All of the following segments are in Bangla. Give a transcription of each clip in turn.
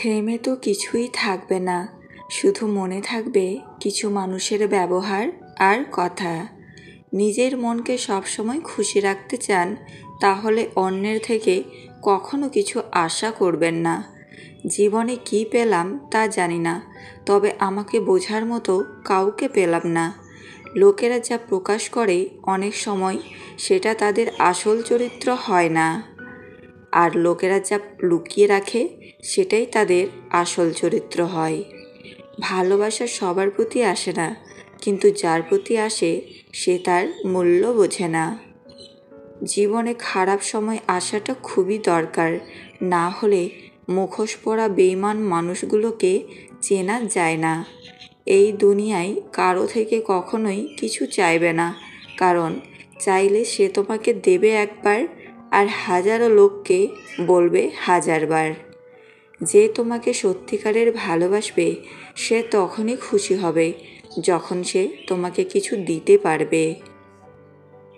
থেমে তো কিছুই থাকবে না, শুধু মনে থাকবে কিছু মানুষের ব্যবহার আর কথা। নিজের মনকে সবসময় খুশি রাখতে চান, তাহলে অন্যের থেকে কখনো কিছু আশা করবেন না। জীবনে কি পেলাম তা জানি না, তবে আমাকে বোঝার মতো কাউকে পেলাম না। লোকেরা যা প্রকাশ করে অনেক সময় সেটা তাদের আসল চরিত্র হয় না, আর লোকেরা যা লুকিয়ে রাখে সেটাই তাদের আসল চরিত্র হয়। ভালোবাসা সবার প্রতি আসে না, কিন্তু যার প্রতি আসে সে তার মূল্য বোঝে না। জীবনে খারাপ সময় আসাটা খুবই দরকার, না হলে মুখোশ পরা বেঈমান মানুষগুলোকে চেনা যায় না। এই দুনিয়ায় কারো থেকে কখনোই কিছু চাইবে না, কারণ চাইলে সে তোমাকে দেবে একবার আর হাজারো লোককে বলবে হাজারবার। যে তোমাকে সত্যিকারের ভালোবাসবে সে তখনই খুশি হবে যখন সে তোমাকে কিছু দিতে পারবে,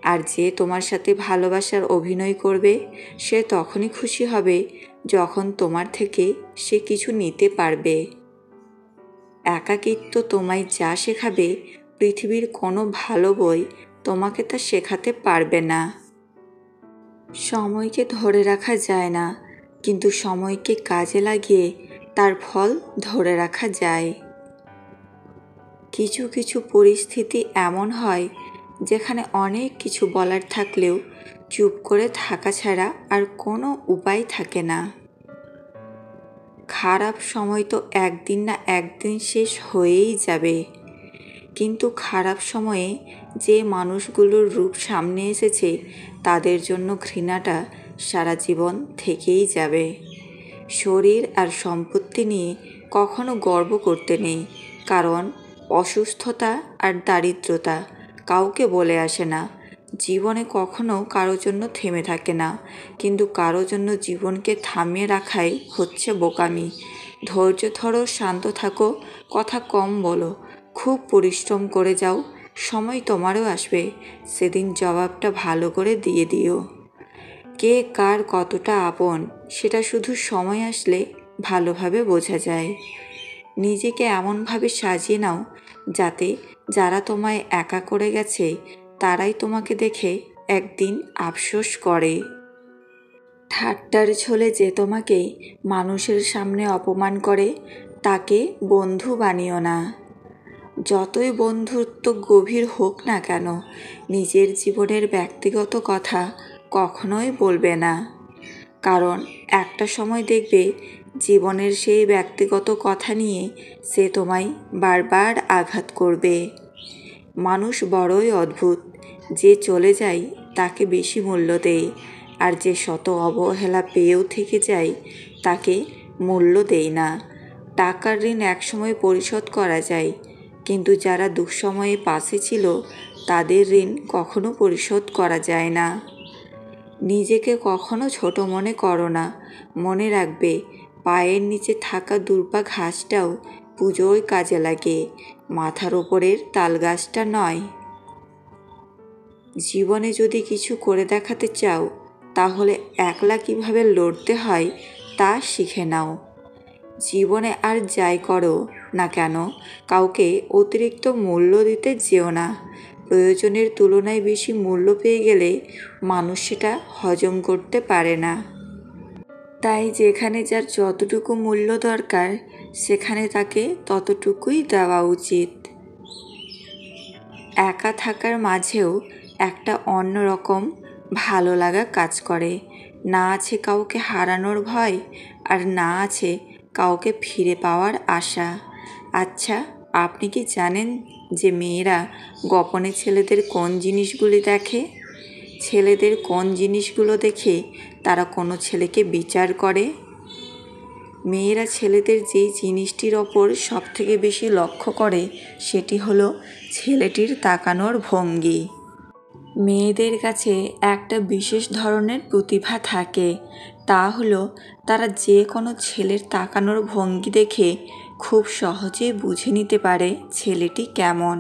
আর যে তোমার সাথে ভালোবাসার অভিনয় করবে সে তখনই খুশি হবে যখন তোমার থেকে সে কিছু নিতে পারবে। একাকিত্ব তোমায় যা শেখাবে পৃথিবীর কোনো ভালো বই তোমাকে তা শেখাতে পারবে না। সময়কে ধরে রাখা যায় না, কিন্তু সময়কে কাজে লাগিয়ে তার ফল ধরে রাখা যায়। কিছু কিছু পরিস্থিতি এমন হয় যেখানে অনেক কিছু বলার থাকলেও চুপ করে থাকা ছাড়া আর কোনো উপায় থাকে না। খারাপ সময় তো একদিন না একদিন শেষ হয়েই যাবে, কিন্তু খারাপ সময়ে যে মানুষগুলোর রূপ সামনে এসেছে তাদের জন্য ঘৃণাটা সারা জীবন থেকেই যাবে। শরীর আর সম্পত্তি নিয়ে কখনো গর্ব করতে নেই, কারণ অসুস্থতা আর দারিদ্রতা কাউকে বলে আসে না। জীবনে কখনো কারোর জন্য থেমে থাকে না, কিন্তু কারোর জন্য জীবনকে থামিয়ে রাখাই হচ্ছে বোকামি। ধৈর্য ধরো, শান্ত থাকো, কথা কম বলো, খুব পরিশ্রম করে যাও, সময় তোমারও আসবে, সেদিন জবাবটা ভালো করে দিয়ে দিও। কে কার কতটা আপন সেটা শুধু সময় আসলে ভালোভাবে বোঝা যায়। নিজেকে এমনভাবে সাজিয়ে নাও যাতে যারা তোমায় একা করে গেছে তারাই তোমাকে দেখে একদিন আফসোস করে। ঠাট্টার ছলে যে তোমাকে মানুষের সামনে অপমান করে তাকে বন্ধু বানিও না। যতই বন্ধুত্ব গভীর হোক না কেন, নিজের জীবনের ব্যক্তিগত কথা কখনোই বলবে না, কারণ একটা সময় দেখবে জীবনের সেই ব্যক্তিগত কথা নিয়ে সে তোমায় বারবার আঘাত করবে। মানুষ বড়ই অদ্ভুত, যে চলে যায় তাকে বেশি মূল্য দেয়, আর যে শত অবহেলা পেয়েও থেকে যায় তাকে মূল্য দেয় না। টাকার ঋণ একসময় পরিশোধ করা যায়, কিন্তু যারা দুঃসময়ে পাশে ছিল তাদের ঋণ কখনো পরিশোধ করা যায় না। নিজেকে কখনো ছোট মনে করো না, মনে রাখবে পায়ের নিচে থাকা দুর্বা ঘাসটাও পুজোয় কাজে লাগে, মাথার ওপরের তাল গাছটা নয়। জীবনে যদি কিছু করে দেখাতে চাও তাহলে একলা কিভাবে লড়তে হয় তা শিখে নাও। জীবনে আর যাই করো না কেন কাউকে অতিরিক্ত মূল্য দিতে যেও না। প্রয়োজনের তুলনায় বেশি মূল্য পেয়ে গেলে মানুষ সেটা হজম করতে পারে না। তাই যেখানে যার যতটুকু মূল্য দরকার সেখানে তাকে ততটুকুই দেওয়া উচিত। একা থাকার মাঝেও একটা অন্যরকম ভালো লাগা কাজ করে। না আছে কাউকে হারানোর ভয়, আর না আছে কাউকে ফিরে পাওয়ার আশা। আচ্ছা, আপনি কি জানেন যে মেয়েরা গোপনে ছেলেদের কোন জিনিসগুলি দেখে? ছেলেদের কোন জিনিসগুলো দেখে তারা কোনো ছেলেকে বিচার করে? মেয়েরা ছেলেদের যেই জিনিসটির ওপর সবথেকে বেশি লক্ষ্য করে সেটি হলো ছেলেটির তাকানোর ভঙ্গি। মেয়েদের কাছে একটা বিশেষ ধরনের প্রতিভা থাকে, তা হলো তারা যে কোনো ছেলের তাকানোর ভঙ্গি দেখে খুব সহজেই বুঝে নিতে পারে ছেলেটি কেমন।